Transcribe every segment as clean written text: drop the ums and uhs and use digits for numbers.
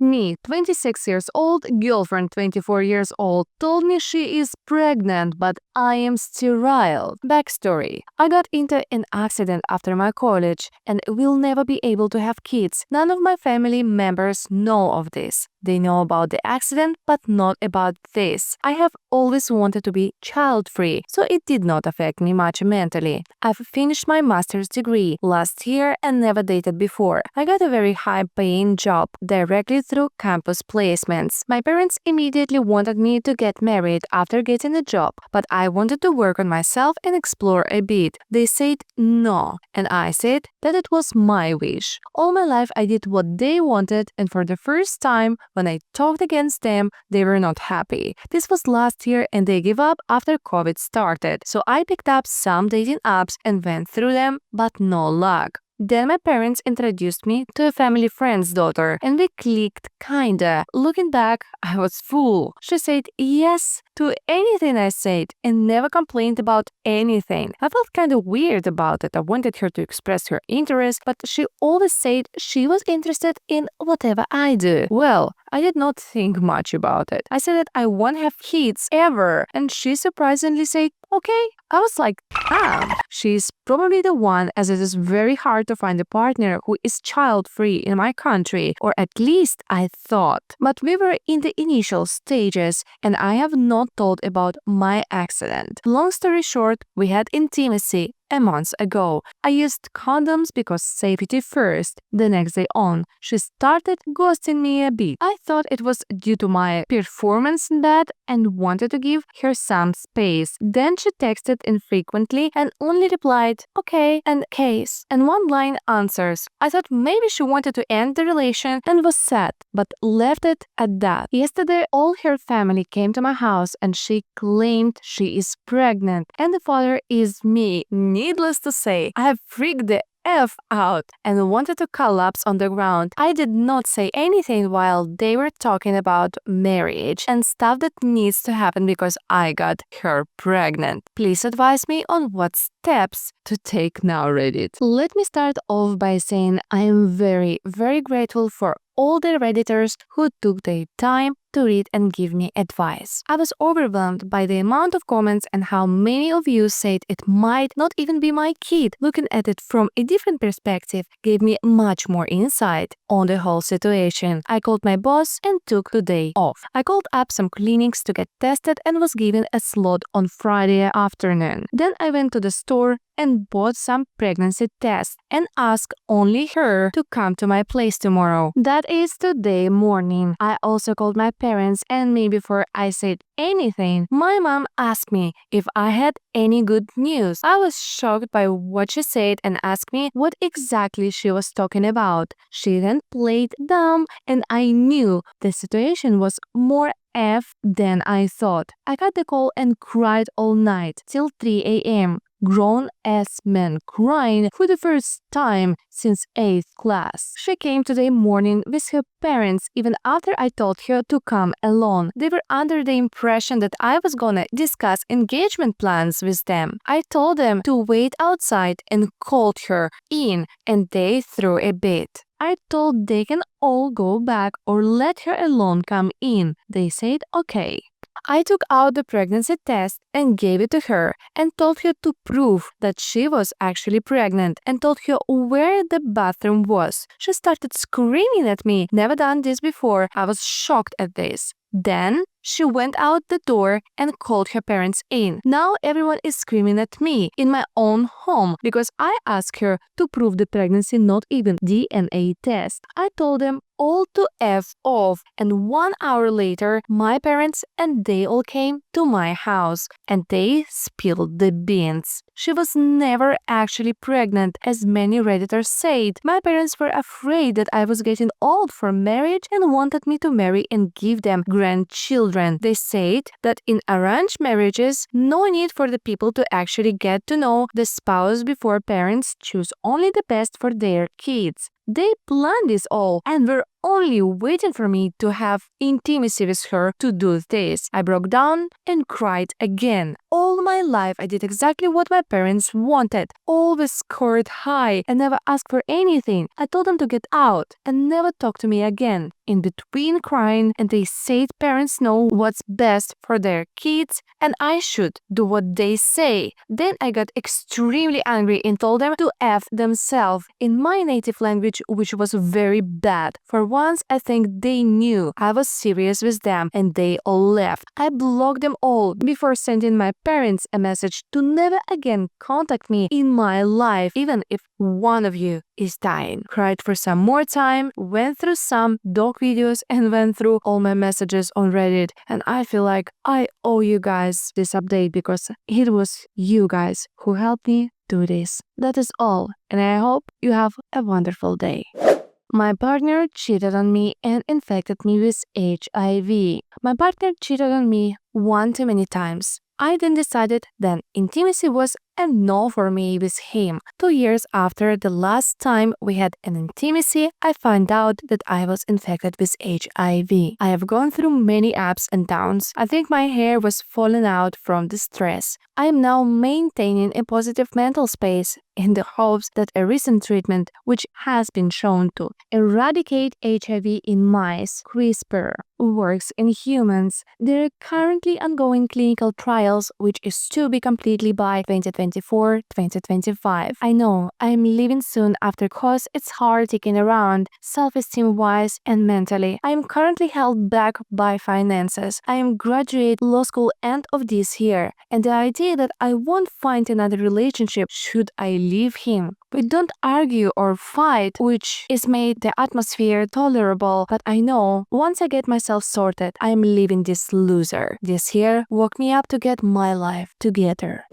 me, 26 years old, girlfriend 24 years old, told me she is pregnant, but I am sterile. Backstory. I got into an accident after my college and will never be able to have kids. None of my family members know of this. They know about the accident, but not about this. I have always wanted to be child-free, so it did not affect me much mentally. I've finished my master's degree last year and never dated before. I got a very high-paying job directly through campus placements. My parents immediately wanted me to get married after getting a job, but I wanted to work on myself and explore a bit. They said no, and I said that it was my wish. All my life I did what they wanted, and for the first time, when I talked against them, they were not happy. This was last year and they gave up after COVID started. So I picked up some dating apps and went through them, but no luck. Then my parents introduced me to a family friend's daughter and we clicked kinda. Looking back, I was fool. She said yes to anything I said and never complained about anything. I felt kinda weird about it. I wanted her to express her interest, but she always said she was interested in whatever I do. Well, I did not think much about it. I said that I won't have kids ever, and she surprisingly said, okay. I was like, she's probably the one, as it is very hard to find a partner who is child-free in my country, or at least I thought. But we were in the initial stages and I have not told about my accident. Long story short, we had intimacy a month ago. I used condoms because safety first. The next day on, she started ghosting me a bit. I thought it was due to my performance in bed and wanted to give her some space. Then she texted infrequently and only replied, okay, and case, and one line answers. I thought maybe she wanted to end the relation and was sad, but left it at that. Yesterday, all her family came to my house and she claimed she is pregnant and the father is me. Needless to say, I have freaked the F out and wanted to collapse on the ground. I did not say anything while they were talking about marriage and stuff that needs to happen because I got her pregnant. Please advise me on what steps to take now, Reddit. Let me start off by saying I am very, very grateful for all the Redditors who took their time to read and give me advice. I was overwhelmed by the amount of comments and how many of you said it might not even be my kid. Looking at it from a different perspective gave me much more insight on the whole situation. I called my boss and took the day off. I called up some clinics to get tested and was given a slot on Friday afternoon. Then I went to the store and bought some pregnancy tests and asked only her to come to my place tomorrow. That is today morning. I also called my parents and before I said anything, my mom asked me if I had any good news. I was shocked by what she said and asked me what exactly she was talking about. She then played dumb and I knew the situation was more F than I thought. I got the call and cried all night till 3 a.m. Grown-ass men crying for the first time since 8th class. She came today morning with her parents even after I told her to come alone. They were under the impression that I was gonna discuss engagement plans with them. I told them to wait outside and called her in and they threw a bit. I told they can all go back or let her alone come in. They said okay. I took out the pregnancy test and gave it to her and told her to prove that she was actually pregnant and told her where the bathroom was. She started screaming at me. Never done this before. I was shocked at this. Then she went out the door and called her parents in. Now everyone is screaming at me in my own home because I asked her to prove the pregnancy, not even DNA test. I told them all to F off, and 1 hour later my parents and they all came to my house and they spilled the beans. She was never actually pregnant, as many Redditors said. My parents were afraid that I was getting old for marriage and wanted me to marry and give them grandchildren. They said that in arranged marriages, no need for the people to actually get to know the spouse before parents choose only the best for their kids. They planned this all and were only waiting for me to have intimacy with her to do this. I broke down and cried again. All my life I did exactly what my parents wanted. Always scored high and never asked for anything. I told them to get out and never talk to me again. In between crying, and they said parents know what's best for their kids and I should do what they say. Then I got extremely angry and told them to F themselves in my native language, which was very bad. For once, I think they knew I was serious with them and they all left. I blocked them all before sending my parents a message to never again contact me in my life, even if one of you is dying. Cried for some more time, went through some dog videos and went through all my messages on Reddit, and I feel like I owe you guys this update because it was you guys who helped me do this. That is all, and I hope you have a wonderful day. My partner cheated on me and infected me with HIV. My partner cheated on me one too many times. I then decided that intimacy was a no for me with him. 2 years after the last time we had an intimacy, I found out that I was infected with HIV. I have gone through many ups and downs. I think my hair was falling out from the stress. I am now maintaining a positive mental space in the hopes that a recent treatment, which has been shown to eradicate HIV in mice, CRISPR, works in humans. There are currently ongoing clinical trials, which is to be completed by 2024-2025. I know I'm leaving soon after cause it's hard taking around, self-esteem wise and mentally. I am currently held back by finances. I am graduate law school end of this year, and the idea that I won't find another relationship should I leave him. We don't argue or fight, which is made the atmosphere tolerable, but I know once I get myself sorted, I am leaving this loser. This year woke me up to get my life together.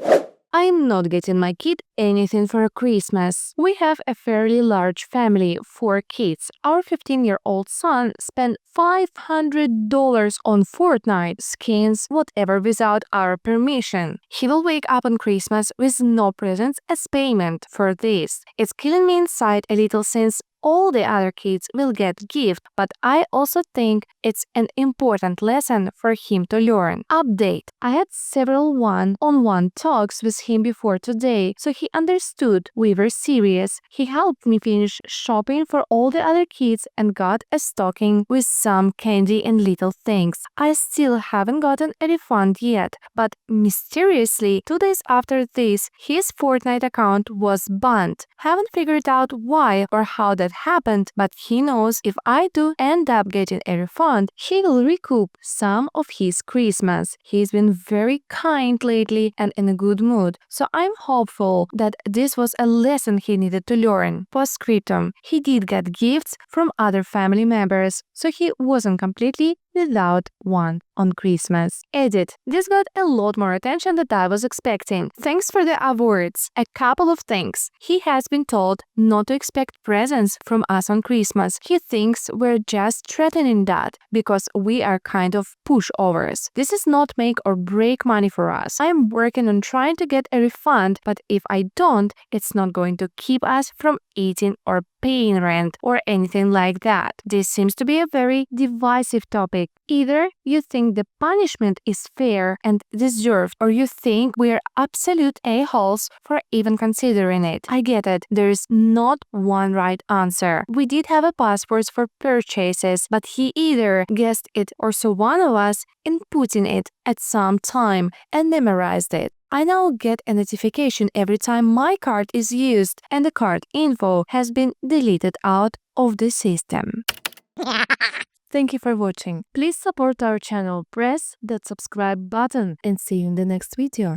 I am not getting my kid anything for Christmas. We have a fairly large family, 4 kids. Our 15-year-old son spent $500 on Fortnite skins, whatever, without our permission. He will wake up on Christmas with no presents as payment for this. It's killing me inside a little since all the other kids will get gift, but I also think it's an important lesson for him to learn. Update: I had several one-on-one talks with him before today, so he understood we were serious. He helped me finish shopping for all the other kids and got a stocking with some candy and little things. I still haven't gotten a refund yet, but mysteriously, 2 days after this, his Fortnite account was banned. Haven't figured out why or how that happened, but he knows if I do end up getting a refund, he will recoup some of his Christmas. He's been very kind lately and in a good mood, so I'm hopeful that this was a lesson he needed to learn. Postscriptum: he did get gifts from other family members, so he wasn't completely without one on Christmas. Edit: this got a lot more attention than I was expecting. Thanks for the awards. A couple of things. He has been told not to expect presents from us on Christmas. He thinks we're just threatening that because we are kind of pushovers. This is not make or break money for us. I'm working on trying to get a refund, but if I don't, it's not going to keep us from eating or paying rent or anything like that. This seems to be a very divisive topic. Either you think the punishment is fair and deserved, or you think we're absolute a-holes for even considering it. I get it. There's not one right answer. We did have a passport for purchases, but he either guessed it or saw one of us inputting it at some time and memorized it. I now get a notification every time my card is used, and the card info has been deleted out of the system. Thank you for watching. Please support our channel, press that subscribe button, and see you in the next video.